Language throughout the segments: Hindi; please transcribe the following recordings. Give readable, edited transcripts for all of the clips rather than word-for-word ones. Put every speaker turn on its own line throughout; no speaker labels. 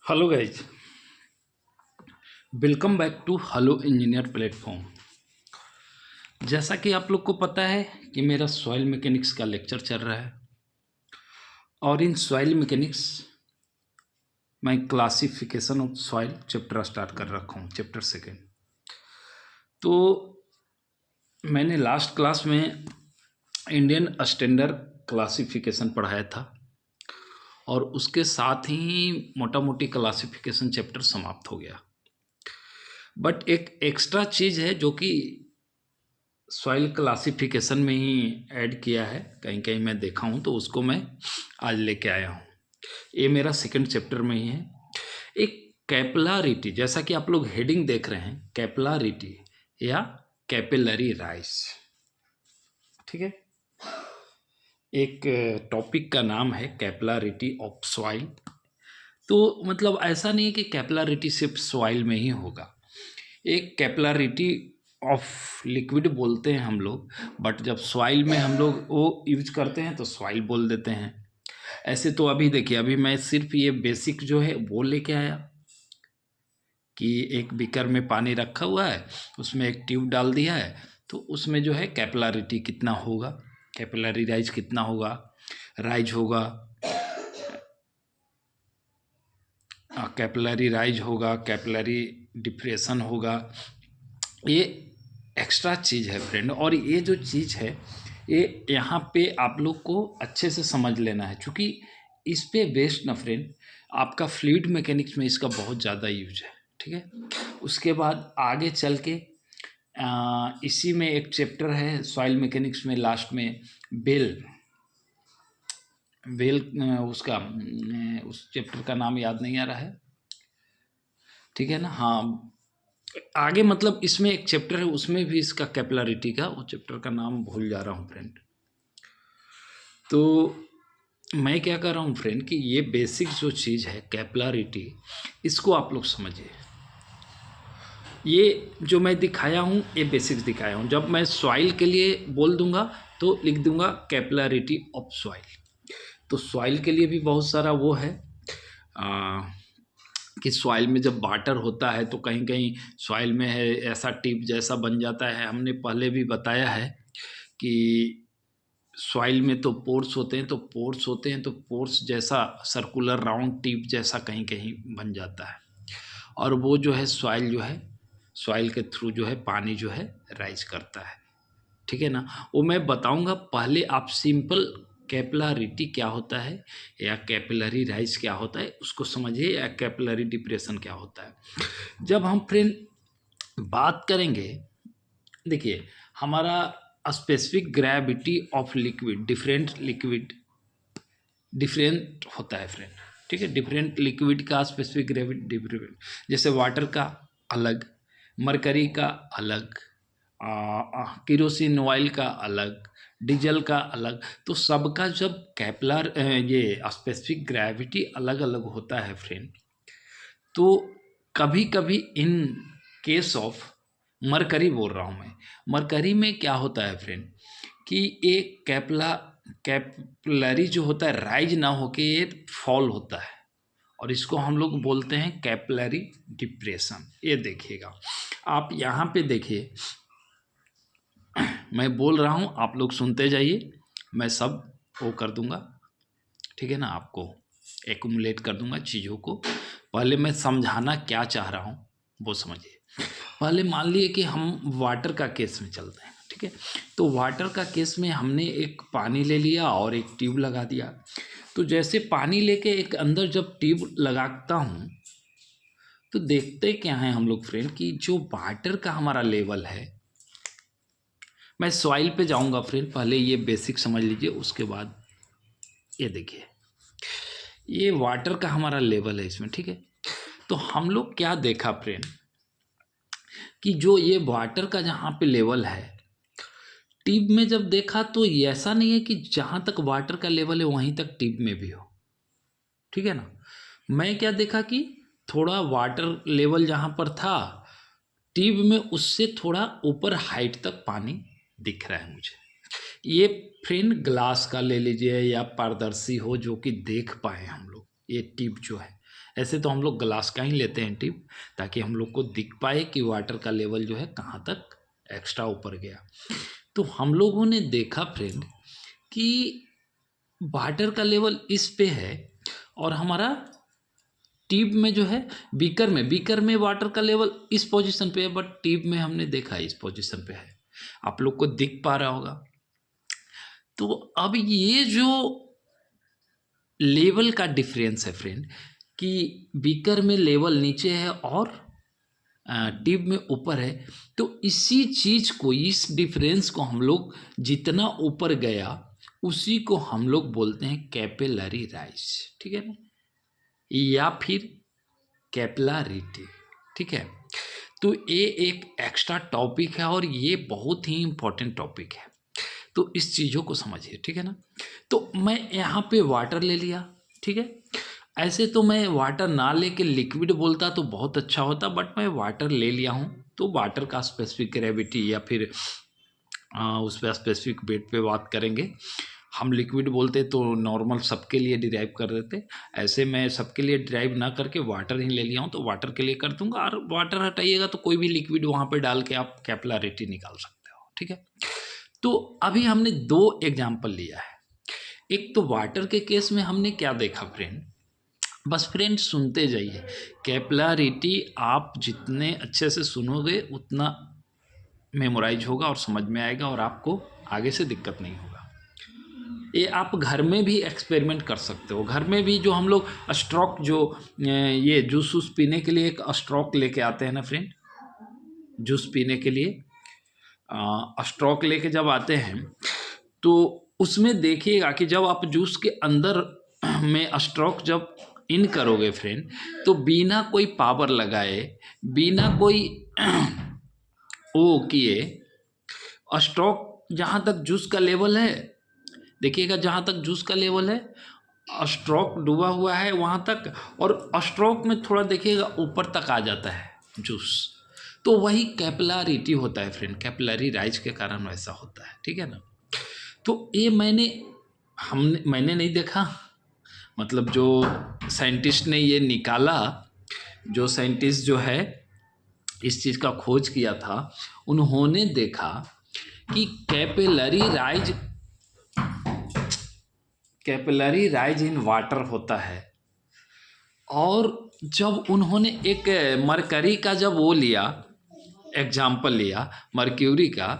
Hello guys, welcome back to hello engineer platform. जैसा कि आप लोग को पता है कि मेरा सॉइल मैकेनिक्स का लेक्चर चल रहा है और इन सॉइल मैकेनिक्स मैं classification of soil chapter start कर रखा हूँ, चैप्टर सेकेंड। तो मैंने लास्ट क्लास में इंडियन स्टैंडर्ड क्लासिफिकेशन पढ़ाया था और उसके साथ ही मोटा मोटी क्लासिफिकेशन चैप्टर समाप्त हो गया। बट एक एक्स्ट्रा चीज़ है जो कि सॉइल क्लासिफिकेशन में ही ऐड किया है, कहीं कहीं मैं देखा हूँ, तो उसको मैं आज लेके आया हूँ। ये मेरा सेकंड चैप्टर में ही है। एक कैपिलरिटी, जैसा कि आप लोग हेडिंग देख रहे हैं, कैपिलरिटी या कैपिलरी राइज, ठीक है। एक टॉपिक का नाम है कैपिलरिटी ऑफ सॉइल। तो मतलब ऐसा नहीं है कि कैपिलरिटी सिर्फ सॉइल में ही होगा। एक कैपिलरिटी ऑफ लिक्विड बोलते हैं हम लोग, बट जब सॉइल में हम लोग वो यूज करते हैं तो सॉइल बोल देते हैं। ऐसे तो अभी देखिए, अभी मैं सिर्फ ये बेसिक जो है वो लेके आया कि एक बीकर में पानी रखा हुआ है, उसमें एक ट्यूब डाल दिया है, तो उसमें जो है कैपिलरिटी कितना होगा, कैपिलरी राइज कितना होगा, राइज होगा, कैपिलरी राइज होगा, कैपिलरी डिप्रेशन होगा। ये एक्स्ट्रा चीज़ है फ्रेंड, और ये जो चीज़ है ये यहाँ पे आप लोग को अच्छे से समझ लेना है, क्योंकि इस पे बेस्ड ना फ्रेंड आपका फ्लूइड मैकेनिक्स में इसका बहुत ज़्यादा यूज है, ठीक है। उसके बाद आगे चल के इसी में एक चैप्टर है सॉइल मैकेनिक्स में, लास्ट में बेल बेल उसका उस चैप्टर का नाम याद नहीं आ रहा है, ठीक है ना। हाँ, आगे मतलब इसमें एक चैप्टर है, उसमें भी इसका कैपिलरिटी का, वो चैप्टर का नाम भूल जा रहा हूँ फ्रेंड। तो मैं क्या कर रहा हूँ फ्रेंड कि ये बेसिक जो चीज़ है कैपिलरिटी, इसको आप लोग समझिए। ये जो मैं दिखाया हूँ ये बेसिक्स दिखाया हूँ। जब मैं सॉइल के लिए बोल दूंगा तो लिख दूंगा कैपिलरिटी ऑफ सॉइल। तो सॉइल के लिए भी बहुत सारा वो है कि सॉइल में जब वाटर होता है तो कहीं कहीं सॉइल में है ऐसा टिप जैसा बन जाता है। हमने पहले भी बताया है कि सॉइल में तो पोर्स होते हैं, तो पोर्स जैसा सर्कुलर राउंड टिप जैसा कहीं कहीं बन जाता है, और वो जो है सॉइल जो है, सॉइल के थ्रू जो है पानी जो है राइज करता है, ठीक है ना। वो मैं बताऊंगा, पहले आप सिंपल कैपिलरिटी क्या होता है या कैपिलरी राइज क्या होता है उसको समझिए, या कैपिलरी डिप्रेशन क्या होता है। जब हम फ्रेंड बात करेंगे, देखिए हमारा specific gravity of liquid, different liquid different होता है फ्रेंड, ठीक है। डिफरेंट लिक्विड का स्पेसिफिक ग्रेविटी डिफरेंट, जैसे वाटर का अलग, मरकरी का अलग, केरोसिन ऑयल का अलग, डीजल का अलग। तो सबका जब कैपिलर ये स्पेसिफिक ग्रेविटी अलग अलग होता है फ्रेंड, तो कभी कभी इन केस ऑफ मरकरी बोल रहा हूँ मैं, मरकरी में क्या होता है फ्रेंड कि एक कैपिलरी जो होता है राइज ना होके ये फॉल होता है, और इसको हम लोग बोलते हैं कैपिलरी डिप्रेशन। ये देखिएगा आप यहाँ पे देखिए, मैं बोल रहा हूँ आप लोग सुनते जाइए, मैं सब वो कर दूंगा, ठीक है ना। आपको एकुमुलेट कर दूंगा चीज़ों को। पहले मैं समझाना क्या चाह रहा हूँ वो समझिए। पहले मान लिए कि हम वाटर का केस में चलते हैं, ठीक है। तो वाटर का केस में हमने एक पानी ले लिया और एक ट्यूब लगा दिया। तो जैसे पानी लेके एक अंदर जब ट्यूब लगाता हूँ तो देखते क्या है हम लोग फ्रेंड कि जो वाटर का हमारा लेवल है, मैं सॉइल पे जाऊंगा फ्रेंड, पहले ये बेसिक समझ लीजिए, उसके बाद ये देखिए ये वाटर का हमारा लेवल है इसमें, ठीक है। तो हम लोग क्या देखा फ्रेंड कि जो ये वाटर का जहाँ पे लेवल है, टिप में जब देखा तो ऐसा नहीं है कि जहाँ तक वाटर का लेवल है वहीं तक टिप में भी हो, ठीक है ना। मैं क्या देखा कि थोड़ा वाटर लेवल जहाँ पर था टिप में, उससे थोड़ा ऊपर हाइट तक पानी दिख रहा है मुझे। ये फ्रेंड ग्लास का ले लीजिए या पारदर्शी हो जो कि देख पाए हम लोग, ये टिप जो है ऐसे तो हम लोग ग्लास का ही लेते हैं टिप, ताकि हम लोग को दिख पाए कि वाटर का लेवल जो है कहाँ तक एक्स्ट्रा ऊपर गया। तो हम लोगों ने देखा फ्रेंड कि वाटर का लेवल इस पे है और हमारा ट्यूब में जो है बीकर में वाटर का लेवल इस पोजीशन पे है, बट ट्यूब में हमने देखा इस पोजीशन पे है। आप लोग को दिख पा रहा होगा। तो अब ये जो लेवल का डिफरेंस है फ्रेंड, कि बीकर में लेवल नीचे है और ट्यूब में ऊपर है, तो इसी चीज को, इस डिफरेंस को हम लोग जितना ऊपर गया उसी को हम लोग बोलते हैं कैपिलरी राइज, ठीक है ना, या फिर कैपिलरिटी, ठीक है। तो ये एक एक्स्ट्रा टॉपिक है और ये बहुत ही इंपॉर्टेंट टॉपिक है, तो इस चीज़ों को समझिए, ठीक है ना। तो मैं यहाँ पे वाटर ले लिया, ठीक है। ऐसे तो मैं वाटर ना लेके लिक्विड बोलता तो बहुत अच्छा होता, बट मैं वाटर ले लिया हूँ, तो वाटर का स्पेसिफिक ग्रेविटी या फिर उस पर स्पेसिफिक वेट पे बात करेंगे। हम लिक्विड बोलते तो नॉर्मल सबके लिए डिराइव कर देते, ऐसे मैं सबके लिए डिराइव ना करके वाटर ही ले लिया हूँ, तो वाटर के लिए कर दूंगा। और वाटर हटाइएगा तो कोई भी लिक्विड वहाँ पे डाल के आप कैपिलरिटी निकाल सकते हो, ठीक है। तो अभी हमने दो एग्जाम्पल लिया है। एक तो वाटर के केस में हमने क्या देखा फ्रेंड, बस फ्रेंड सुनते जाइए। कैपिलरिटी आप जितने अच्छे से सुनोगे उतना मेमोराइज होगा और समझ में आएगा और आपको आगे से दिक्कत नहीं होगा। ये आप घर में भी एक्सपेरिमेंट कर सकते हो। घर में भी जो हम लोग स्ट्रोक, जो ये जूस वूस पीने के लिए एक स्ट्रोक लेके आते हैं ना फ्रेंड, जूस पीने के लिए स्ट्रोक लेके जब आते हैं तो उसमें देखिएगा कि जब आप जूस के अंदर में स्ट्रोक जब इन करोगे फ्रेंड, तो बिना कोई पावर लगाए, बिना कोई वो किए, स्ट्रोक जहाँ तक जूस का लेवल है, देखिएगा जहाँ तक जूस का लेवल है स्ट्रोक डूबा हुआ है वहाँ तक, और स्ट्रोक में थोड़ा देखिएगा ऊपर तक आ जाता है जूस, तो वही कैपिलरिटी होता है फ्रेंड। कैपिलरी राइज के कारण वैसा होता है, ठीक है ना। तो ये मैंने नहीं देखा, मतलब जो साइंटिस्ट ने ये निकाला, जो साइंटिस्ट जो है इस चीज़ का खोज किया था, उन्होंने देखा कि कैपिलरी राइज इन वाटर होता है। और जब उन्होंने एक मरकरी का जब वो लिया, एग्जाम्पल लिया मर्क्यूरी का,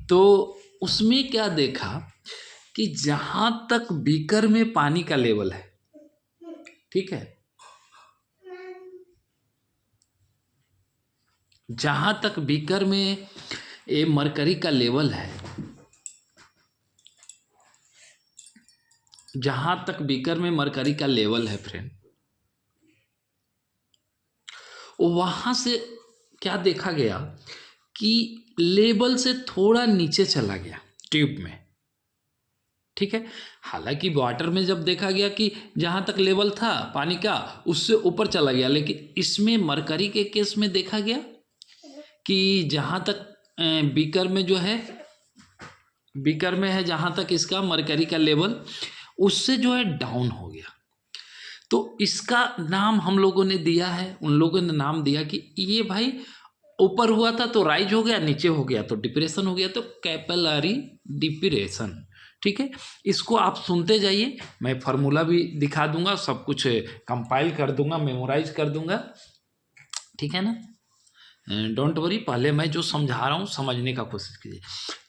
तो उसमें क्या देखा कि जहाँ तक बीकर में पानी का लेवल है, ठीक है, जहाँ तक बीकर में ये मरकरी का लेवल है, जहाँ तक बीकर में मरकरी का लेवल है फ्रेंड, वहाँ से क्या देखा गया कि लेवल से थोड़ा नीचे चला गया ट्यूब में, ठीक है। हालांकि वाटर में जब देखा गया कि जहाँ तक लेवल था पानी का उससे ऊपर चला गया, लेकिन इसमें मरकरी के केस में देखा गया कि जहाँ तक बीकर में जो है, बीकर में है जहाँ तक इसका मरकरी का लेवल, उससे जो है डाउन हो गया। तो इसका नाम हम लोगों ने दिया है, उन लोगों ने नाम दिया कि ये भाई ऊपर हुआ था तो राइज हो गया, नीचे हो गया तो डिप्रेशन हो गया, तो कैपिलरी डिप्रेशन, ठीक है। इसको आप सुनते जाइए, मैं फार्मूला भी दिखा दूंगा, सब कुछ कंपाइल कर दूंगा, मेमोराइज कर दूंगा, ठीक है ना। डोंट वरी, पहले मैं जो समझा रहा हूँ समझने का कोशिश कीजिए।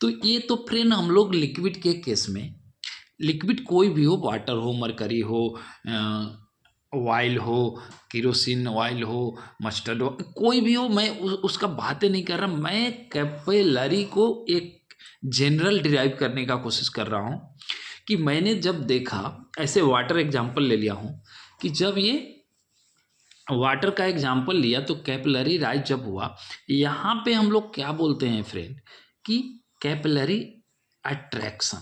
तो ये तो फ्रेंड हम लोग लिक्विड के केस में, लिक्विड कोई भी हो, वाटर हो, मरकरी हो, ऑयल हो, केरोसिन ऑयल हो, मस्टर्ड हो, कोई भी हो, मैं उसका बातें नहीं कर रहा। मैं कैपिलरी को एक जनरल डिराइव करने का कोशिश कर रहा हूँ कि मैंने जब देखा, ऐसे वाटर एग्जाम्पल ले लिया हूँ कि जब ये वाटर का एग्जाम्पल लिया तो कैपिलरी राइज जब हुआ, यहाँ पे हम लोग क्या बोलते हैं फ्रेंड कि कैपिलरी अट्रैक्शन,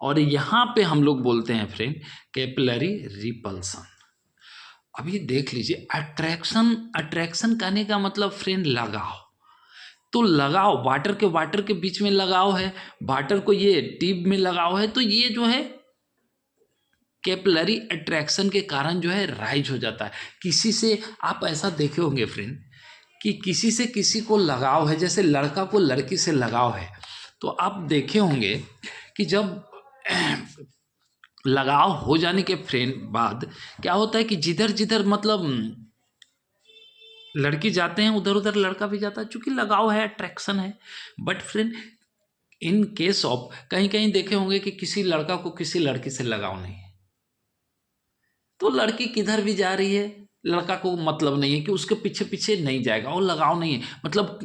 और यहाँ पे हम लोग बोलते हैं फ्रेंड कैपिलरी रिपल्सन। अभी देख लीजिए, अट्रैक्शन कहने का मतलब फ्रेंड लगाव, तो लगाव वाटर के बीच में लगाव है, वाटर को ये ट्यूब में लगाव है, तो ये जो है कैपिलरी अट्रैक्शन के कारण जो है राइज हो जाता है। किसी से आप ऐसा देखे होंगे फ्रेंड कि किसी से किसी को लगाव है, जैसे लड़का को लड़की से लगाव है, तो आप देखे होंगे कि जब लगाव हो जाने के फ्रेंड बाद क्या होता है कि जिधर जिधर मतलब लड़की जाते हैं उधर उधर लड़का भी जाता है, चूंकि लगाव है, अट्रैक्शन है। But friend in case of कहीं कहीं देखे होंगे कि किसी लड़का को किसी लड़की से लगाव नहीं है, तो लड़की किधर भी जा रही है लड़का को मतलब नहीं है कि उसके पीछे पीछे नहीं जाएगा, और लगाव नहीं है। मतलब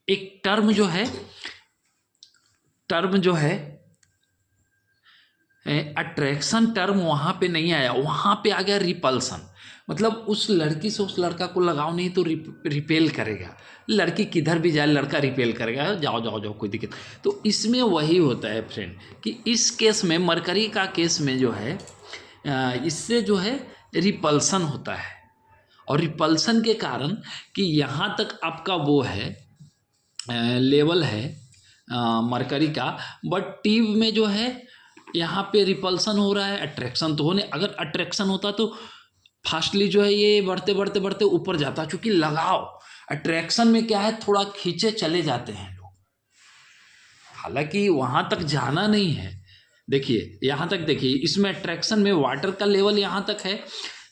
एक टर्म जो है अट्रैक्शन टर्म वहां पे नहीं आया, वहां पे आ गया रिपल्सन। मतलब उस लड़की से उस लड़का को लगाव नहीं तो रिपेल करेगा, लड़की किधर भी जाए लड़का रिपेल करेगा, जाओ जाओ जाओ कोई दिक्कत। तो इसमें वही होता है फ्रेंड कि इस केस में मरकरी का केस में जो है इससे जो है रिपल्सन होता है, और रिपल्सन के कारण कि यहाँ तक आपका वो है लेवल है मरकरी का, बट ट्यूब में जो है यहाँ पे रिपल्सन हो रहा है, अट्रैक्शन तो होने। अगर अट्रैक्शन होता तो फास्टली जो है ये बढ़ते बढ़ते बढ़ते ऊपर जाता, क्योंकि लगाव अट्रैक्शन में क्या है थोड़ा खींचे चले जाते हैं लोग, हालांकि वहां तक जाना नहीं है। देखिए यहाँ तक, देखिए इसमें अट्रैक्शन में वाटर का लेवल यहाँ तक है,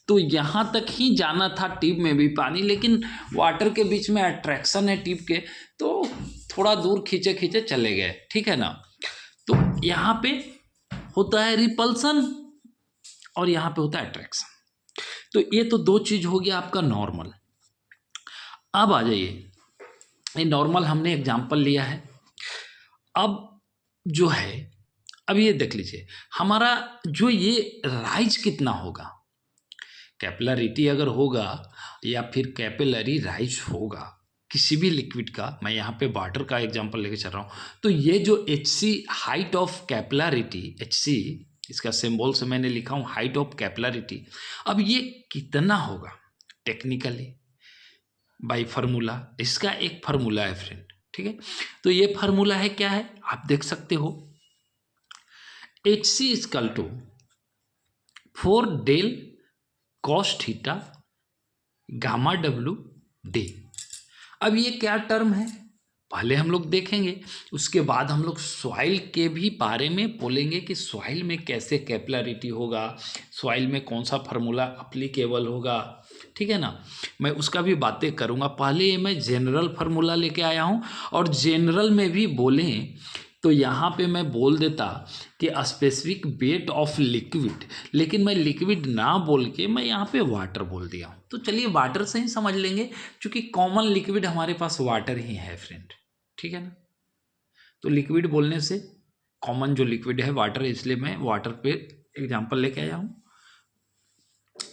तो यहाँ तक ही जाना था ट्यूब में भी पानी, लेकिन वाटर के बीच में अट्रैक्शन है ट्यूब के, तो थोड़ा दूर खींचे खींचे चले गए, ठीक है ना। तो यहाँ पे होता है रिपल्सन और यहाँ पे होता है अट्रैक्शन। तो ये तो दो चीज हो गया आपका नॉर्मल। अब आ जाइए, ये नॉर्मल हमने एग्जाम्पल लिया है। अब जो है, अब ये देख लीजिए हमारा जो ये राइज कितना होगा, कैपिलरिटी अगर होगा या फिर कैपिलरी राइज होगा किसी भी लिक्विड का, मैं यहाँ पे वाटर का एग्जांपल लेके चल रहा हूँ, तो ये जो HC height of capillarity, HC इसका सिंबल से मैंने लिखा हूँ हाइट ऑफ कैपिलरिटी। अब ये कितना होगा टेक्निकली बाय फार्मूला, इसका एक फार्मूला है फ्रेंड, ठीक है। तो ये फार्मूला है, क्या है आप देख सकते हो, HC equal to 4 del cos theta gamma W D। अब ये क्या टर्म है पहले हम लोग देखेंगे, उसके बाद हम लोग सॉइल के भी बारे में बोलेंगे कि सॉइल में कैसे कैपिलरिटी होगा, सॉइल में कौन सा फार्मूला अप्लीकेबल होगा, ठीक है ना। मैं उसका भी बातें करूँगा। पहले ये मैं जनरल फार्मूला लेके आया हूँ, और जनरल में भी बोलें तो यहाँ पे मैं बोल देता कि स्पेसिफिक वेट ऑफ लिक्विड, लेकिन मैं लिक्विड ना बोल के मैं यहाँ पे वाटर बोल दिया हूँ। तो चलिए वाटर से ही समझ लेंगे, क्योंकि कॉमन लिक्विड हमारे पास वाटर ही है फ्रेंड, ठीक है ना। तो लिक्विड बोलने से कॉमन जो लिक्विड है वाटर, इसलिए मैं वाटर पे एग्जांपल लेके आया हूँ।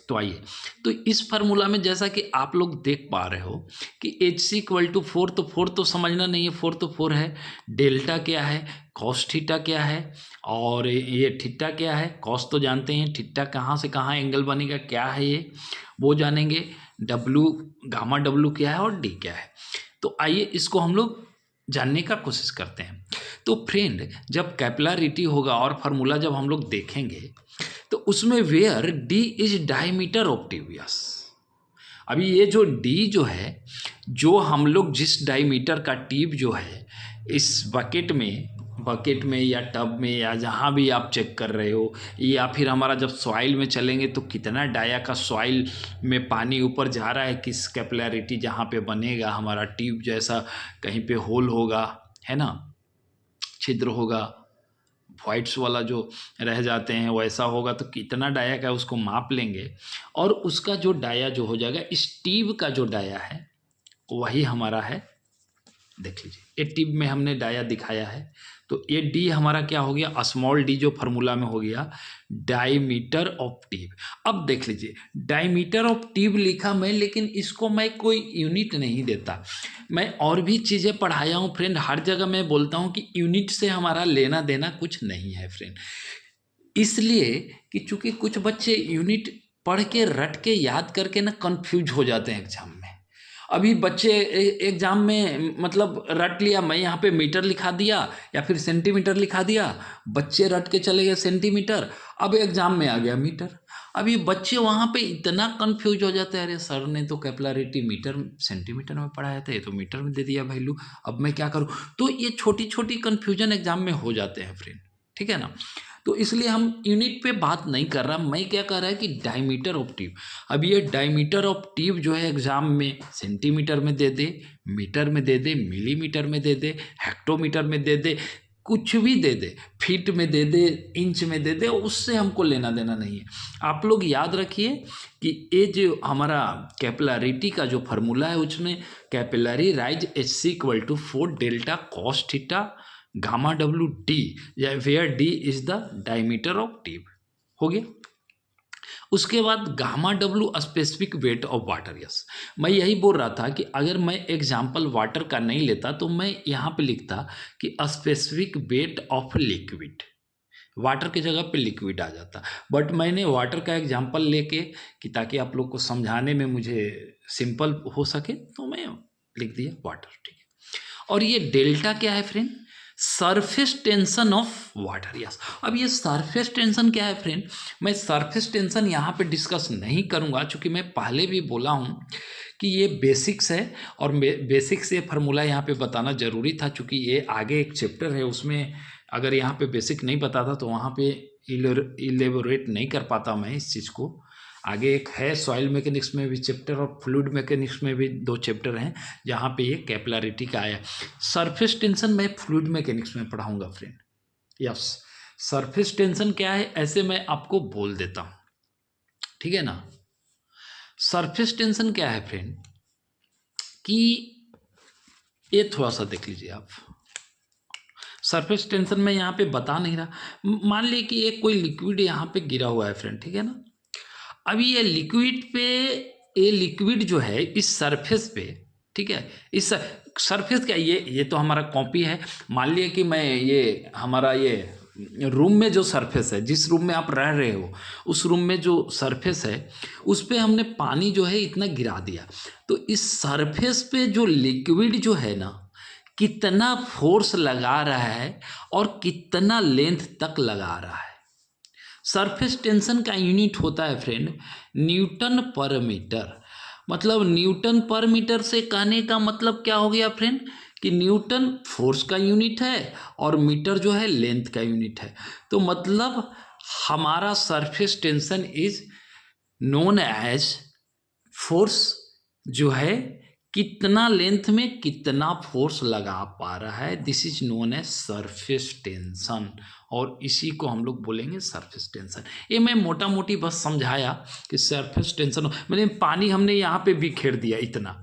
तो आइए, तो इस फार्मूला में जैसा कि आप लोग देख पा रहे हो कि HC इक्वल टू 4, तो 4 तो समझना नहीं है, 4 तो 4 है। डेल्टा क्या है, कॉस थीटा क्या है, और ये थीटा क्या है, कॉस तो जानते हैं, थीटा कहाँ से कहाँ एंगल बनेगा क्या है ये वो जानेंगे, W गामा W क्या है और D क्या है। तो आइए इसको हम लोग जानने का कोशिश करते हैं। तो फ्रेंड जब कैपिलरिटी होगा और फार्मूला जब हम लोग देखेंगे तो उसमें where D is diameter of tube. Yes, अभी ये जो D जो है, जो हम लोग जिस डायमीटर का ट्यूब जो है इस बकेट में या टब में या जहाँ भी आप चेक कर रहे हो, या फिर हमारा जब सॉइल में चलेंगे तो कितना डाया का सॉइल में पानी ऊपर जा रहा है, किस कैपिलरिटी जहाँ पे बनेगा हमारा ट्यूब जैसा, कहीं पे होल होगा, है ना, छिद्र होगा, वाइट्स वाला जो रह जाते हैं वैसा होगा, तो कितना डाया का उसको माप लेंगे, और उसका जो डाया जो हो जाएगा, इस ट्यूब का जो डाया है वही हमारा है। देख लीजिए ये ट्यूब में हमने डाया दिखाया है, तो ये D हमारा क्या हो गया, स्मॉल d जो फार्मूला में हो गया डायमीटर ऑफ ट्यूब। अब देख लीजिए डायमीटर ऑफ ट्यूब लिखा मैं, लेकिन इसको मैं कोई यूनिट नहीं देता। मैं और भी चीज़ें पढ़ाया हूँ फ्रेंड, हर जगह मैं बोलता हूँ कि यूनिट से हमारा लेना देना कुछ नहीं है फ्रेंड, इसलिए कि चूंकि कुछ बच्चे यूनिट पढ़ के रट के याद करके ना कंफ्यूज हो जाते हैं एग्जाम में, अभी बच्चे एग्जाम में मतलब रट लिया, मैं यहाँ पे मीटर लिखा दिया या फिर सेंटीमीटर लिखा दिया, बच्चे रट के चले गए सेंटीमीटर, अब एग्जाम में आ गया मीटर। अभी बच्चे वहाँ पे इतना कंफ्यूज हो जाते हैं, अरे सर ने तो कैपिलरिटी मीटर सेंटीमीटर में पढ़ाया था, ये तो मीटर में दे दिया वैल्यू, अब मैं क्या करूँ। तो ये छोटी छोटी कन्फ्यूजन एग्जाम में हो जाते हैं फ्रेंड, ठीक है ना। तो इसलिए हम यूनिट पे बात नहीं कर रहा, मैं क्या कर रहा है कि डायमीटर ऑफ ट्यूब। अब ये डायमीटर ऑफ ट्यूब जो है एग्जाम में सेंटीमीटर में दे दे, मीटर में दे दे, मिलीमीटर में दे दे, हेक्टोमीटर में दे दे, कुछ भी दे दे, फीट में दे दे, इंच में दे दे, उससे हमको लेना देना नहीं है। आप लोग याद रखिए कि ये जो हमारा कैपिलरिटी का जो फार्मूला है उसमें capillary rise HC=4 delta cos theta gamma W D, where D is the diameter of tube, हो गया। उसके बाद gamma W specific weight of water. Yes, मैं यही बोल रहा था कि अगर मैं एग्जाम्पल वाटर का नहीं लेता तो मैं यहाँ पे लिखता कि specific weight of liquid, water की जगह पे लिक्विड आ जाता, बट मैंने वाटर का एग्जाम्पल लेके कि ताकि आप लोग को समझाने में मुझे सिंपल हो सके तो मैं लिख दिया वाटर, ठीक है। और ये डेल्टा क्या है friend, surface tension of water. Yes, अब ये सरफेस टेंशन क्या है फ्रेंड, मैं सरफेस टेंशन यहाँ पे डिस्कस नहीं करूँगा, चूँकि मैं पहले भी बोला हूँ कि ये बेसिक्स है और बेसिक्स ये फार्मूला यहाँ पे बताना ज़रूरी था, चूँकि ये आगे एक चैप्टर है, उसमें अगर यहाँ पे बेसिक नहीं पता था तो वहाँ पे इलेबोरेट नहीं कर पाता मैं इस चीज़ को। आगे एक है सॉइल मैकेनिक्स में भी चैप्टर और फ्लूइड मैकेनिक्स में भी 2 चैप्टर हैं जहाँ पे ये कैपिलरिटी का आया। सरफेस टेंशन मैं फ्लूइड मैकेनिक्स में पढ़ाऊँगा फ्रेंड। यस, सरफेस टेंशन क्या है ऐसे मैं आपको बोल देता हूँ, ठीक है ना। सरफेस टेंशन क्या है फ्रेंड कि ये थोड़ा सा देख लीजिए आप, सरफेस टेंशन में यहाँ पे बता नहीं रहा। मान लीजिए कि एक कोई लिक्विड यहाँ पे गिरा हुआ है फ्रेंड, ठीक है ना। अभी ये लिक्विड पे, ये लिक्विड जो है इस सरफेस पे, ठीक है, इस सरफेस क्या, ये तो हमारा कॉपी है। मान लिए कि मैं ये हमारा ये रूम में जो सरफेस है, जिस रूम में आप रह रहे हो उस रूम में जो सरफेस है उस पे हमने पानी जो है इतना गिरा दिया, तो इस सरफेस पे जो लिक्विड जो है ना कितना फोर्स लगा रहा है और कितना लेंथ तक लगा रहा है। सरफेस टेंशन का यूनिट होता है फ्रेंड न्यूटन पर मीटर। मतलब न्यूटन पर मीटर से कहने का मतलब क्या हो गया फ्रेंड कि न्यूटन फोर्स का यूनिट है और मीटर जो है लेंथ का यूनिट है। तो मतलब हमारा surface tension is known as force, जो है कितना लेंथ में कितना फोर्स लगा पा रहा है, this is known as surface tension, और इसी को हम लोग बोलेंगे सरफेस टेंशन। ये मैं मोटा मोटी बस समझाया कि सरफेस टेंशन मतलब पानी हमने यहाँ पे बिखेर दिया, इतना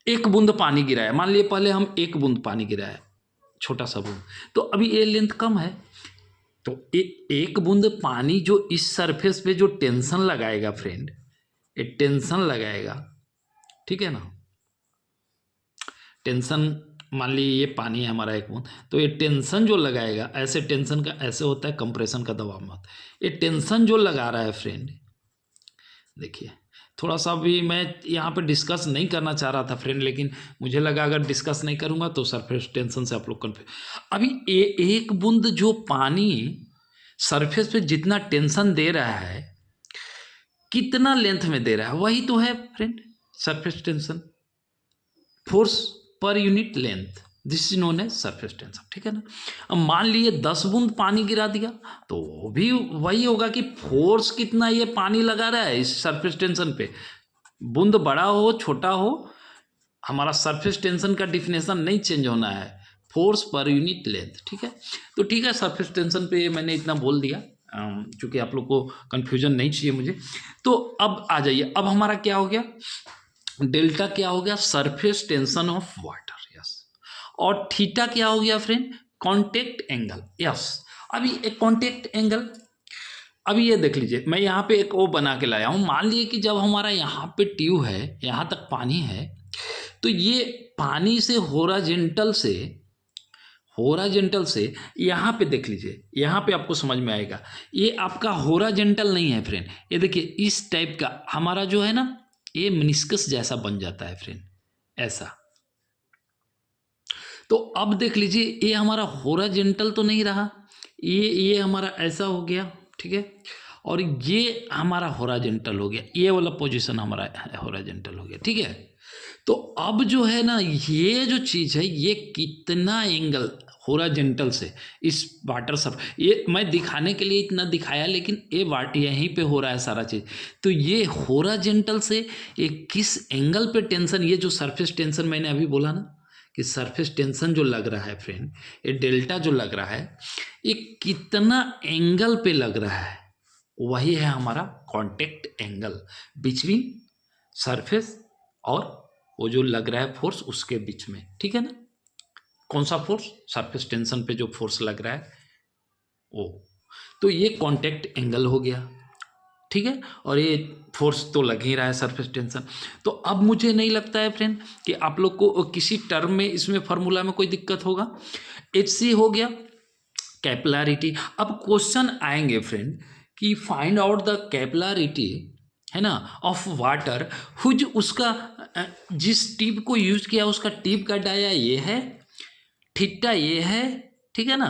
एक बूंद पानी गिराया, मान लिए पहले हम एक बूंद पानी गिराया, छोटा सा बूंद, तो अभी ये लेंथ कम है, तो एक बूंद पानी जो इस सरफेस पे जो टेंशन लगाएगा फ्रेंड, ये टेंशन लगाएगा, ठीक है ना। टेंशन मान लीजिए ये पानी है हमारा एक बूंद, तो ये टेंशन जो लगाएगा, ऐसे टेंशन का ऐसे होता है कंप्रेशन का दबाव में होता है, ये टेंशन जो लगा रहा है फ्रेंड, देखिए थोड़ा सा भी मैं यहाँ पे डिस्कस नहीं करना चाह रहा था फ्रेंड, लेकिन मुझे लगा अगर डिस्कस नहीं करूँगा तो सरफेस टेंशन से आप लोग कन्फ्यूज। अभी एक बूंद जो पानी सरफेस पे जितना टेंशन दे रहा है कितना लेंथ में दे रहा है, वही तो है friend surface tension, force per unit length, this is known as surface tension, ठीक है ना। अब मान लिए 10 बूंद पानी गिरा दिया तो वो भी वही होगा कि फोर्स कितना ये पानी लगा रहा है इस सरफेस टेंशन पे, बूंद बड़ा हो छोटा हो, हमारा सरफेस टेंशन का डिफिनेशन नहीं चेंज होना है, फोर्स पर यूनिट लेंथ, ठीक है। तो ठीक है, सरफेस टेंशन पे मैंने इतना बोल दिया क्योंकि आप लोग को कन्फ्यूजन नहीं चाहिए मुझे। तो अब आ जाइए, अब हमारा क्या हो गया, डेल्टा क्या हो गया, surface tension of water, yes. और थीटा क्या हो गया फ्रेंड, कांटेक्ट एंगल, यस। अभी एक कांटेक्ट एंगल, अभी ये देख लीजिए मैं यहाँ पे एक वो बना के लाया हूँ। मान लीजिए कि जब हमारा यहाँ पे ट्यूब है, यहाँ तक पानी है, तो ये पानी से होराजेंटल से यहाँ पे देख लीजिए, यहाँ पे आपको समझ में आएगा, ये आपका होराजेंटल नहीं है फ्रेंड, ये देखिए इस टाइप का हमारा जो है ना, ये मेनिस्कस जैसा बन जाता है फ्रेंड, ऐसा। तो अब देख लीजिए, ये हमारा हॉरिजॉन्टल तो नहीं रहा, ये हमारा ऐसा हो गया, ठीक है, और ये हमारा हॉरिजॉन्टल हो गया, ये वाला पोजीशन हमारा हॉरिजॉन्टल हो गया, ठीक है। तो अब जो है ना, ये जो चीज़ है, ये कितना एंगल हॉरिजॉन्टल से इस वाटर सब, ये मैं दिखाने के लिए इतना दिखाया, लेकिन ये यहीं पे हो रहा है सारा चीज़। तो ये हॉरिजॉन्टल से ये किस एंगल पे टेंशन, ये जो सरफेस टेंशन मैंने अभी बोला ना कि सरफेस टेंशन जो लग रहा है फ्रेंड, ये डेल्टा जो लग रहा है, ये कितना एंगल पे लग रहा है, वही है हमारा कांटेक्ट एंगल बिटवीन सरफेस और वो जो लग रहा है फोर्स उसके बीच में, ठीक है ना। कौन सा फोर्स? सरफेस टेंशन पे जो फोर्स लग रहा है वो। तो ये कांटेक्ट एंगल हो गया, ठीक है, और ये फोर्स तो लग ही रहा है सरफेस टेंशन। तो अब मुझे नहीं लगता है फ्रेंड कि आप लोग को किसी टर्म में इसमें फार्मूला में कोई दिक्कत होगा। HC हो गया, कैपिलरिटी। अब क्वेश्चन आएंगे फ्रेंड कि फाइंड आउट द कैपिलरिटी, है ना, ऑफ वाटर हुज, उसका जिस टिप को यूज किया उसका टिप का डाया ये है, थीटा ये है, ठीक है ना।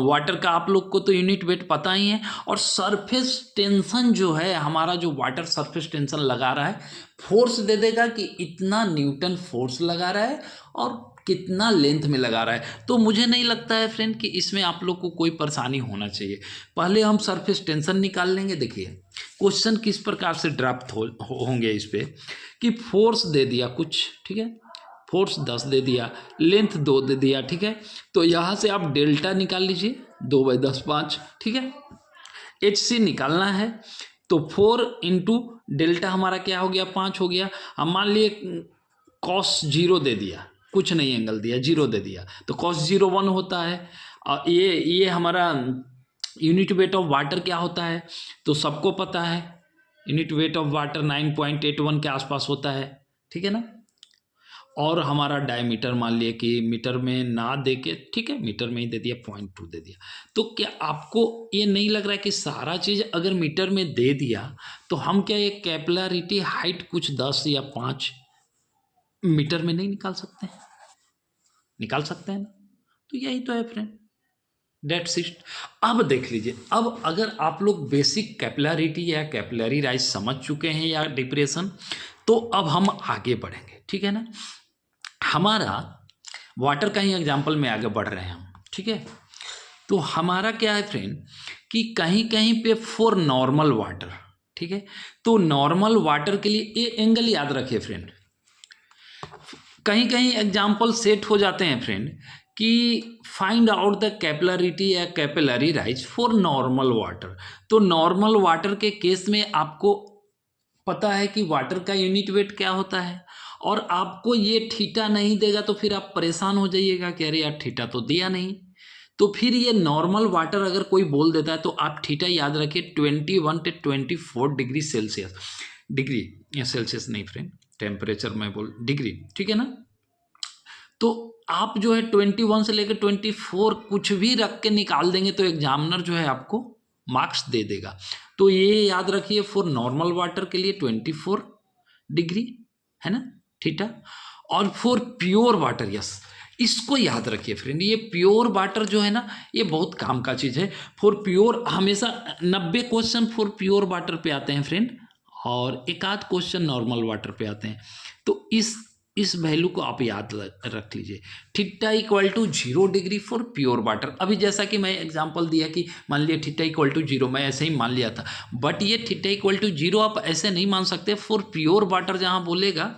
वाटर का आप लोग को तो यूनिट वेट पता ही है, और सरफेस टेंशन जो है हमारा, जो वाटर सरफेस टेंशन लगा रहा है, फोर्स दे देगा कि इतना न्यूटन फोर्स लगा रहा है और कितना लेंथ में लगा रहा है। तो मुझे नहीं लगता है फ्रेंड कि इसमें आप लोग को कोई परेशानी होना चाहिए। पहले हम सरफेस टेंशन निकाल लेंगे। देखिए क्वेश्चन किस प्रकार से ड्राफ्ट होंगे इस पे कि फोर्स दे दिया कुछ, ठीक है, फोर्स 10 दे दिया, लेंथ 2 दे दिया, ठीक है। तो यहाँ से आप डेल्टा निकाल लीजिए, 2/10 5, ठीक है। HC निकालना है तो 4 इंटू डेल्टा हमारा क्या हो गया, 5 हो गया। हम मान लिए cos 0 दे दिया, कुछ नहीं एंगल दिया, 0 दे दिया, तो cos 0 1 होता है। और ये हमारा यूनिट वेट ऑफ वाटर क्या होता है, तो सबको पता है, यूनिट वेट ऑफ वाटर 9.81 के आसपास होता है, ठीक है ना। और हमारा डायमीटर मान लिए कि मीटर में ना दे के, ठीक है, मीटर में ही दे दिया, 0.2 दे दिया। तो क्या आपको ये नहीं लग रहा है कि सारा चीज़ अगर मीटर में दे दिया तो हम क्या ये कैपिलरिटी हाइट कुछ 10 या 5 मीटर में नहीं निकाल सकते हैं? निकाल सकते हैं ना। तो यही तो है फ्रेंड, डेट्स इट। अब देख लीजिए, अब अगर आप लोग बेसिक कैपिलरिटी या कैपिलरी राइज समझ चुके हैं या डिप्रेशन, तो अब हम आगे बढ़ेंगे, ठीक है ना। हमारा वाटर का ही एग्जाम्पल में आगे बढ़ रहे हैं हम, ठीक है। तो हमारा क्या है फ्रेंड कि कहीं कहीं पे फॉर नॉर्मल वाटर, ठीक है, तो नॉर्मल वाटर के लिए ये एंगल याद रखिए फ्रेंड। कहीं कहीं एग्जाम्पल सेट हो जाते हैं फ्रेंड कि फाइंड आउट द कैपिलरिटी या capillary rise for normal water. तो नॉर्मल वाटर के केस में आपको पता है कि वाटर का यूनिट वेट क्या होता है, और आपको ये थीटा नहीं देगा तो फिर आप परेशान हो जाइएगा कि अरे यार थीटा तो दिया नहीं। तो फिर ये नॉर्मल वाटर अगर कोई बोल देता है तो आप थीटा याद रखिए 21 से 24 डिग्री सेल्सियस, डिग्री सेल्सियस नहीं फ्रेंड, टेम्परेचर मैं बोल डिग्री, ठीक है ना। तो आप जो है 21 से लेकर 24 कुछ भी रख के निकाल देंगे तो एग्जामिनर जो है आपको मार्क्स दे देगा। तो ये याद रखिए फॉर नॉर्मल वाटर के लिए 24 डिग्री है ना थीटा, और फॉर प्योर वाटर, यस, इसको याद रखिए फ्रेंड। ये प्योर वाटर जो है ना, ये बहुत काम का चीज़ है। फॉर प्योर हमेशा 90 क्वेश्चन फॉर प्योर वाटर पे आते हैं फ्रेंड, और एक आध क्वेश्चन नॉर्मल वाटर पे आते हैं। तो इस वैल्यू को आप याद रख लीजिए, theta equal to 0 degree for pure water. अभी जैसा कि मैं एग्जांपल दिया कि मान लिया थीटा इक्वल टू 0, मैं ऐसे ही मान लिया था, बट ये थीटा इक्वल टू 0 आप ऐसे नहीं मान सकते। फॉर प्योर वाटर जहाँ बोलेगा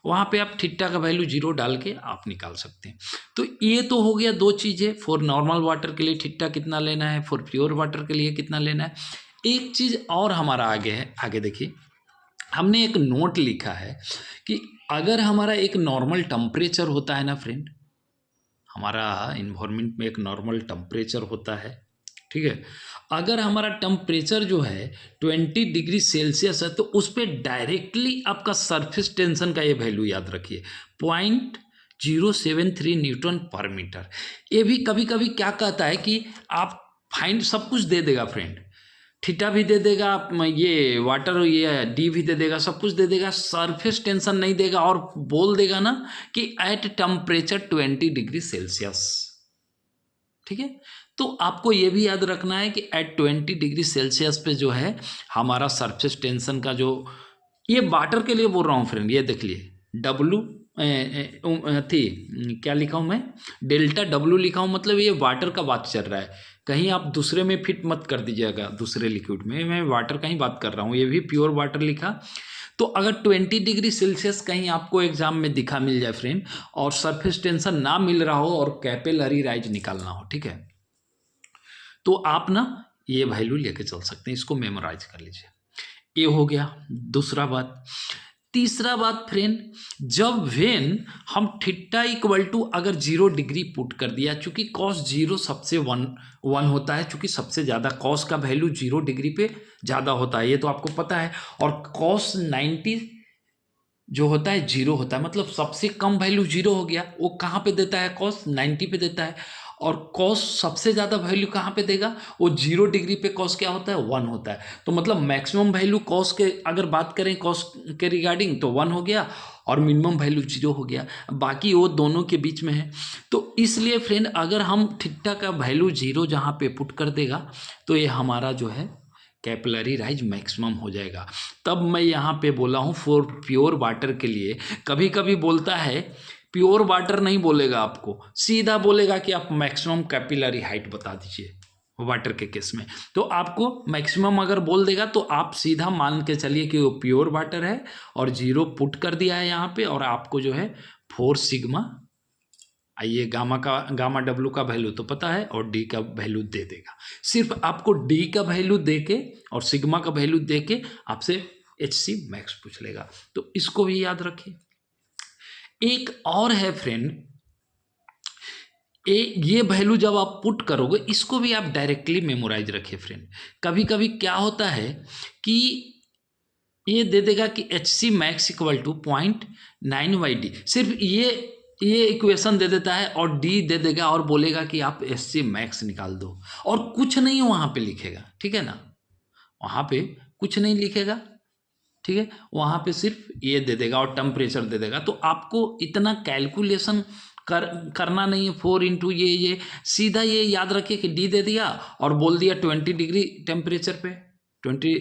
वहाँ पे आप थीटा का वैल्यू 0 डाल के आप निकाल सकते हैं। तो ये तो हो गया दो चीज़ें, फॉर नॉर्मल वाटर के लिए थीटा कितना लेना है, फॉर प्योर वाटर के लिए कितना लेना है। एक चीज़ और हमारा आगे है, आगे देखिए, हमने एक नोट लिखा है कि अगर हमारा एक नॉर्मल टेम्परेचर होता है ना फ्रेंड, हमारा इन्वायरमेंट में एक नॉर्मल टेम्परेचर होता है, ठीक है, अगर हमारा टेम्परेचर जो है 20 डिग्री सेल्सियस है तो उस पर डायरेक्टली आपका सरफेस टेंशन का ये वैल्यू याद रखिए, 0.073 न्यूटन पर मीटर। ये भी कभी कभी क्या कहता है कि आप फाइंड, सब कुछ दे देगा फ्रेंड, थीटा भी दे देगा, ये वाटर ये डी भी दे देगा, सब कुछ दे देगा, सरफेस टेंशन नहीं देगा और बोल देगा ना कि एट टेम्परेचर 20 डिग्री सेल्सियस। ठीक है, तो आपको ये भी याद रखना है कि एट 20 डिग्री सेल्सियस पे जो है हमारा सरफेस टेंशन का जो, ये वाटर के लिए बोल रहा हूँ फ्रेंड, ये देख लिए डब्लू थी क्या लिखा हूँ मैं, डेल्टा डब्लू लिखा हूँ, मतलब ये वाटर का बात चल रहा है, कहीं आप दूसरे में फिट मत कर दीजिएगा, दूसरे लिक्विड में, मैं वाटर का ही बात कर रहा हूँ, ये भी प्योर वाटर लिखा। तो अगर 20 डिग्री सेल्सियस कहीं आपको एग्जाम में दिखा मिल जाए फ्रेंड, और सरफेस टेंशन ना मिल रहा हो और कैपिलरी राइज निकालना हो, ठीक है, तो आप ना ये वैल्यू लेके चल सकते हैं, इसको मेमोराइज कर लीजिए। ये हो गया दूसरा बात। तीसरा बात फ्रेंड, जब वेन हम थीटा इक्वल टू अगर 0 डिग्री पुट कर दिया, चूंकि कॉस 0 सबसे वन होता है, चूंकि सबसे ज़्यादा कॉस का वैल्यू 0 डिग्री पे ज़्यादा होता है, ये तो आपको पता है, और कॉस 90 जो होता है 0 होता है, मतलब सबसे कम वैल्यू 0 हो गया, वो कहाँ पे देता है, कॉस 90 पे देता है, और कॉस सबसे ज़्यादा वैल्यू कहाँ पे देगा, वो 0 डिग्री पे कॉस क्या होता है, 1 होता है, तो मतलब मैक्सिमम वैल्यू कॉस के अगर बात करें कॉस के रिगार्डिंग तो 1 हो गया, और मिनिमम वैल्यू 0 हो गया, बाकी वो दोनों के बीच में है। तो इसलिए फ्रेंड अगर हम थीटा का वैल्यू 0 जहाँ पे पुट कर देगा तो ये हमारा जो है कैपिलरी राइज मैक्सिमम हो जाएगा। तब मैं यहाँ पे बोला हूँ फॉर प्योर वाटर के लिए, कभी कभी बोलता है प्योर वाटर नहीं बोलेगा, आपको सीधा बोलेगा कि आप मैक्सिमम कैपिलरी हाइट बता दीजिए वाटर के केस में, तो आपको मैक्सिमम अगर बोल देगा तो आप सीधा मान के चलिए कि वो प्योर वाटर है, और 0 पुट कर दिया है यहाँ पे, और आपको जो है 4 सिग्मा, आइए गामा डब्लू का वैल्यू तो पता है, और डी का वैल्यू दे देगा, सिर्फ आपको डी का वैल्यू दे के और सिग्मा का वैल्यू दे के आपसे HC मैक्स पूछ लेगा, तो इसको भी याद रखिए। एक और है फ्रेंड, ये वैल्यू जब आप पुट करोगे इसको भी आप डायरेक्टली मेमोराइज रखिए फ्रेंड। कभी कभी क्या होता है कि ये दे देगा कि HC max equal to 0.9/d, सिर्फ ये इक्वेशन दे देता है और डी दे देगा और बोलेगा कि आप HC मैक्स निकाल दो, और कुछ नहीं वहाँ पे लिखेगा, ठीक है ना, वहाँ पे कुछ नहीं लिखेगा, ठीक है, वहाँ पे सिर्फ ये दे देगा और टेम्परेचर दे देगा, तो आपको इतना कैलकुलेशन करना नहीं है 4 इंटू ये सीधा ये याद रखिए कि डी दे दिया और बोल दिया 20 डिग्री टेम्परेचर पे, 20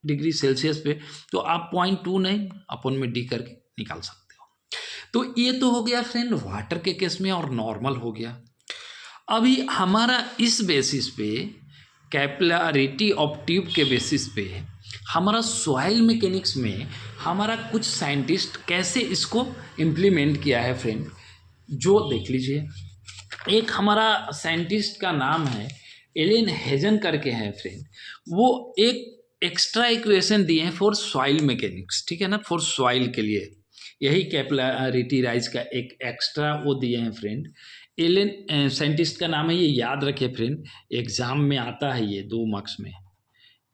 डिग्री सेल्सियस पे, तो आप 0.29 अपन में डी करके निकाल सकते हो। तो ये तो हो गया फ्रेंड वाटर के केस में, और नॉर्मल हो गया। अभी हमारा इस बेसिस पे कैपिलरिटी ऑफ ट्यूब के बेसिस पे हमारा सॉइल मैकेनिक्स में हमारा कुछ साइंटिस्ट कैसे इसको इम्प्लीमेंट किया है फ्रेंड, जो देख लीजिए। एक हमारा साइंटिस्ट का नाम है एलन हेजन करके हैं फ्रेंड, वो एक एक्स्ट्रा इक्वेशन दिए हैं फॉर सॉइल मैकेनिक्स, ठीक है ना, फॉर सॉइल के लिए यही कैपिलरिटी राइज का एक एक्स्ट्रा वो दिए हैं फ्रेंड। एलन साइंटिस्ट का नाम है, ये याद रखिए फ्रेंड, एग्जाम में आता है ये 2 मार्क्स में,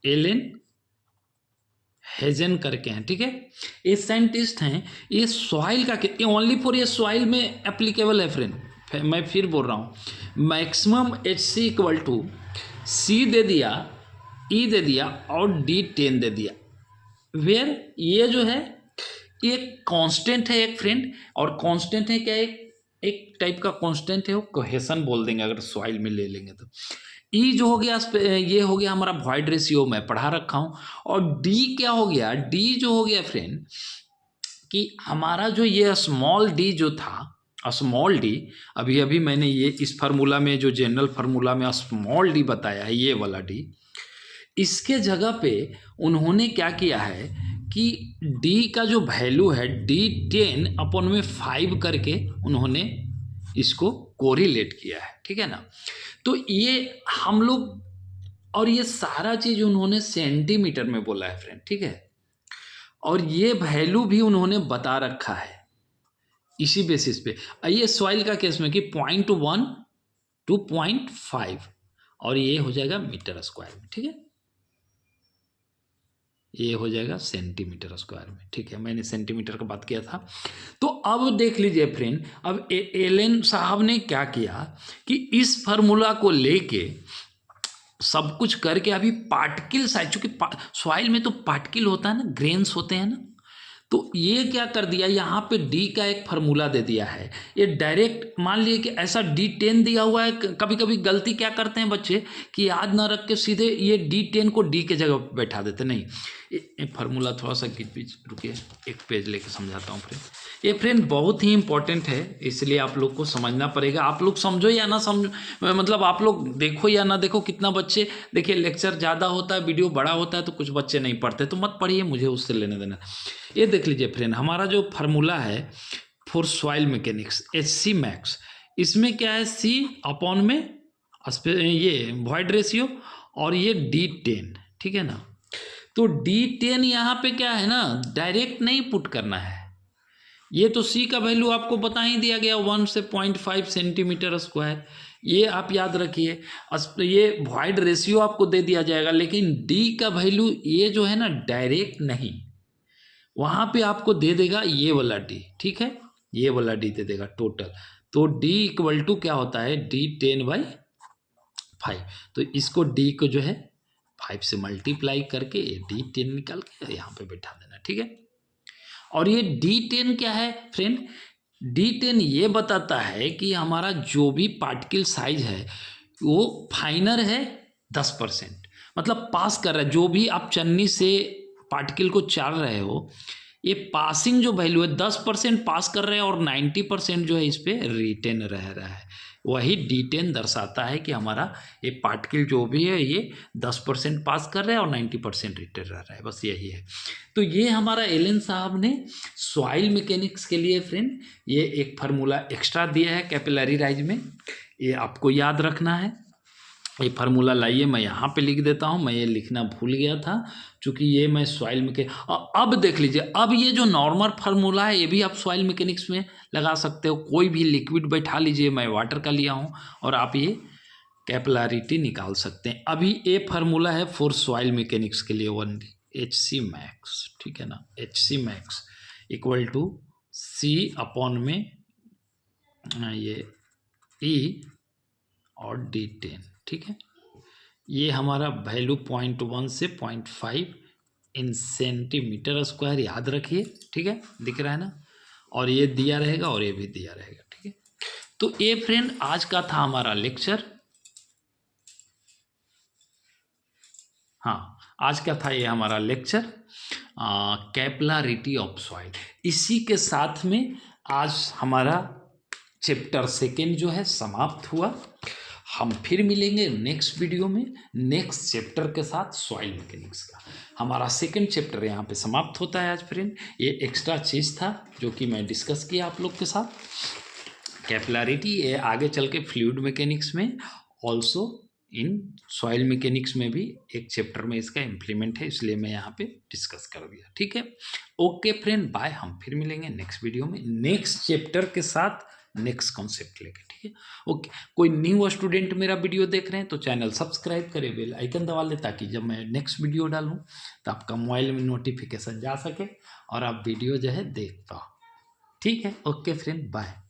एलन हेजन करके हैं, ठीक है, ये साइंटिस्ट हैं, ये सॉइल का ओनली फॉर ये सॉइल में एप्लीकेबल है फ्रेंड। मैं फिर बोल रहा हूँ, maximum HC equal to C दे दिया, E दे दिया और D10 दे दिया, वेयर ये जो है ये कांस्टेंट है एक फ्रेंड, और कांस्टेंट है क्या, एक टाइप का कांस्टेंट है, वो कोहेशन बोल देंगे अगर सॉइल में ले लेंगे तो। ई जो हो गया ये हो गया हमारा वॉइड रेशियो, मैं पढ़ा रखा हूँ, और डी क्या हो गया, डी जो हो गया फ्रेंड कि हमारा जो ये स्मॉल डी जो था, स्मॉल डी अभी मैंने ये इस फार्मूला में जो जनरल फार्मूला में स्मॉल डी बताया है, ये वाला डी, इसके जगह पे उन्होंने क्या किया है कि डी का जो वैल्यू है D10 अपन में 5 करके उन्होंने इसको कोरिलेट किया है, ठीक है ना, तो ये हम लोग, और ये सारा चीज उन्होंने सेंटीमीटर में बोला है फ्रेंड, ठीक है, और ये वैल्यू भी उन्होंने बता रखा है इसी बेसिस पे। ये सॉइल का केस में कि 0.1 to 0.5, और ये हो जाएगा मीटर स्क्वायर में, ठीक है, ये हो जाएगा सेंटीमीटर स्क्वायर में, ठीक है, मैंने सेंटीमीटर का बात किया था। तो अब देख लीजिए फ्रेंड, अब एलन साहब ने क्या किया कि इस फार्मूला को लेके सब कुछ करके अभी पार्टिकल साइज, चूंकि सॉइल में तो पार्टिकल होता है ना, ग्रेन्स होते हैं ना, तो ये क्या कर दिया, यहाँ पे डी का एक फार्मूला दे दिया है। ये डायरेक्ट मान लिए कि ऐसा D10 दिया हुआ है। कभी कभी गलती क्या करते हैं बच्चे कि याद ना रख के सीधे ये D10 को डी के जगह बैठा देते। नहीं, ये फार्मूला थोड़ा सा रुकिए, एक पेज लेके समझाता हूँ फ्रेंड। ये फ्रेंड बहुत ही इंपॉर्टेंट है, इसलिए आप लोग को समझना पड़ेगा। आप लोग समझो या ना समझो, मतलब आप लोग देखो या ना देखो, कितना बच्चे, देखिए लेक्चर ज़्यादा होता है, वीडियो बड़ा होता है, तो कुछ बच्चे नहीं पढ़ते, तो मत पढ़िए, मुझे उससे लेने देना। ये देख लीजिए फ्रेंड, हमारा जो फार्मूला है for soil mechanics HC max, इसमें क्या है, C अपॉन में ये वॉइड रेशियो और ये D10, ठीक है ना। तो D10 यहाँ पे क्या है ना, डायरेक्ट नहीं पुट करना है। ये तो C का वैल्यू आपको बता ही दिया गया 1 से 0.5 सेंटीमीटर स्क्वायर, ये आप याद रखिए। ये वॉइड रेशियो आपको दे दिया जाएगा, लेकिन D का वैल्यू ये जो है ना डायरेक्ट नहीं, वहाँ पे आपको दे देगा ये वाला D, ठीक है, ये वाला D दे देगा टोटल। तो D इक्वल टू क्या होता है, D10/5। तो इसको D को जो है 5 से मल्टीप्लाई करके D10 निकाल के यहाँ पे बैठा देना, ठीक है। और ये D10 क्या है फ्रेंड, D10 ये बताता है कि हमारा जो भी पार्टिकल साइज है वो फाइनर है 10%, मतलब पास कर रहा है। जो भी आप चन्नी से पार्टिकल को चाल रहे हो, ये पासिंग जो वैल्यू है 10% पास कर रहे हैं और 90% जो है इस पर रिटेन रह रहा है। वही D10 दर्शाता है कि हमारा ये पार्टिकल जो भी है ये 10% पास कर रहा है और 90% रिटेन रह रहा है, बस यही है। तो ये हमारा एलन साहब ने सॉइल मैकेनिक्स के लिए फ्रेंड ये एक फार्मूला एक्स्ट्रा दिया है कैपिलरी राइज में, ये आपको याद रखना है। ये फार्मूला लाइए, मैं यहाँ पे लिख देता हूँ, मैं ये लिखना भूल गया था, चूँकि ये मैं सॉइल मैकेनिक्स, अब देख लीजिए, अब ये जो नॉर्मल फार्मूला है ये भी आप सॉइल मैकेनिक्स में लगा सकते हो। कोई भी लिक्विड बैठा लीजिए, मैं वाटर का लिया हूँ, और आप ये कैपिलरिटी निकाल सकते हैं। अभी ये फार्मूला है फॉर सॉइल मैकेनिक्स के लिए ओनली, HC मैक्स, ठीक है ना, HC max equal to C upon में ये E और D10, ठीक है। ये हमारा वैल्यू 0.1 से 0.5 इन सेंटीमीटर स्क्वायर याद रखिए, ठीक है, दिख रहा है ना, और ये दिया रहेगा और ये भी दिया रहेगा, ठीक है। तो ये फ्रेंड आज का था हमारा लेक्चर, हाँ आज का था ये हमारा लेक्चर कैपिलरिटी ऑफ सॉइल। इसी के साथ में आज हमारा चैप्टर 2 जो है समाप्त हुआ। हम फिर मिलेंगे नेक्स्ट वीडियो में नेक्स्ट चैप्टर के साथ सॉइल मैकेनिक्स का। हमारा 2nd चैप्टर यहाँ पे समाप्त होता है आज फ्रेंड। ये एक्स्ट्रा चीज़ था जो कि मैं डिस्कस किया आप लोग के साथ। कैपिलरिटी ये आगे चल के फ्लूइड मैकेनिक्स में, ऑल्सो इन सॉइल मैकेनिक्स में भी एक चैप्टर में इसका इम्प्लीमेंट है, इसलिए मैं यहाँ पे डिस्कस कर दिया, ठीक है। ओके फ्रेंड, बाय, हम फिर मिलेंगे नेक्स्ट वीडियो में नेक्स्ट चैप्टर के साथ नेक्स्ट कॉन्सेप्ट लेके, ठीक है। ओके, कोई न्यू स्टूडेंट मेरा वीडियो देख रहे हैं तो चैनल सब्सक्राइब करें, बेल आइकन दबा लें, ताकि जब मैं नेक्स्ट वीडियो डालूं तो आपका मोबाइल में नोटिफिकेशन जा सके और आप वीडियो जो है देख पाओ, ठीक है। Okay friend, bye.